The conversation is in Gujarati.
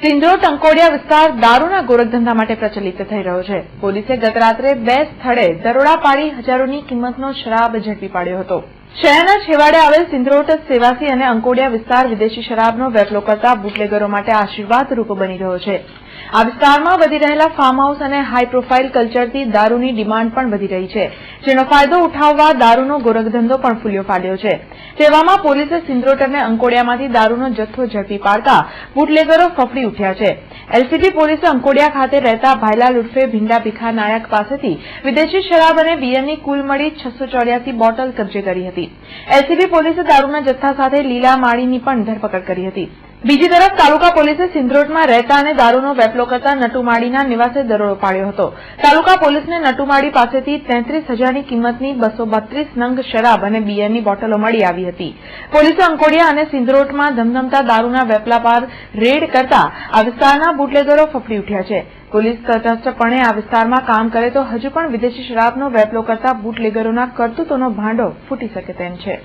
સિંધોડ ટંકોડિયા વિસ્તાર દારૂના ગોરખધંધા માટે પ્રચલિત થઈ રહ્યો છે. પોલીસે ગત રાત્રે 2 સ્થળે દરોડા પાડી હજારોની કિંમતનો શરાબ ઝડપી પાડ્યો હતો. શહેરના છેવાડે આવેલ સિંધોડ સેવાસી અને અંકોડિયા વિસ્તાર વિદેશી શરાબનો વેપલો કરતા બુટલેગરો માટે આશીર્વાદરૂપ બની રહ્યો છે. આ વિસ્તારમાં વધી રહેલા ફાર્મ હાઉસ અને હાઈ પ્રોફાઇલ કલ્ચરથી દારૂની ડિમાન્ડ પણ વધી રહી છે, જેનો ફાયદો ઉઠાવવા દારૂનો ગોરખધંધો પણ ફૂલ્યો ફાલ્યો છે. તેવામાં પોલીસે સિંધોડ અને અંકોડિયામાંથી દારૂનો જથ્થો ઝડપી પાડતા બુટલેગરો ફફડી ઉઠ્યા છે. એલસીબી પોલીસે અંકોડિયા ખાતે રહેતા ભાઈલાલ ઉર્ફે ભીંડા ભીખા નાયક પાસેથી વિદેશી શરાબ અને બિયરની કુલ મળી 684 બોટલ કબજે કરી હતી. એલસીબી પોલીસે દારૂના જથ્થા સાથે લીલા માળીની પણ ધરપકડ કરી હતી. બીજી તરફ તાલુકા પોલીસે સિંધોડમાં રહેતા અને દારૂનો વેપલો કરતા નટુમાળીના નિવાસે દરોડો પાડ્યો હતો. તાલુકા પોલીસને નટુમાળી પાસેથી 33,000ની કિંમતની 232 નંગ શરાબ અને બિયરની બોટલો મળી આવી હતી. પોલીસે અંકોડિયા અને સિંધોડમાં ધમધમતા દારૂના વેપલા પર રેડ કરતા આ વિસ્તારના બુટલેગરો ફફડી ઉઠ્યા છે. પોલીસ તટસ્થપણે આ વિસ્તારમાં કામ કરે તો હજુ પણ વિદેશી શરાબનો વેપલો કરતા બુટલેગરોના કરતૂતોનો ભાંડો ફૂટી શકે તેમ છે.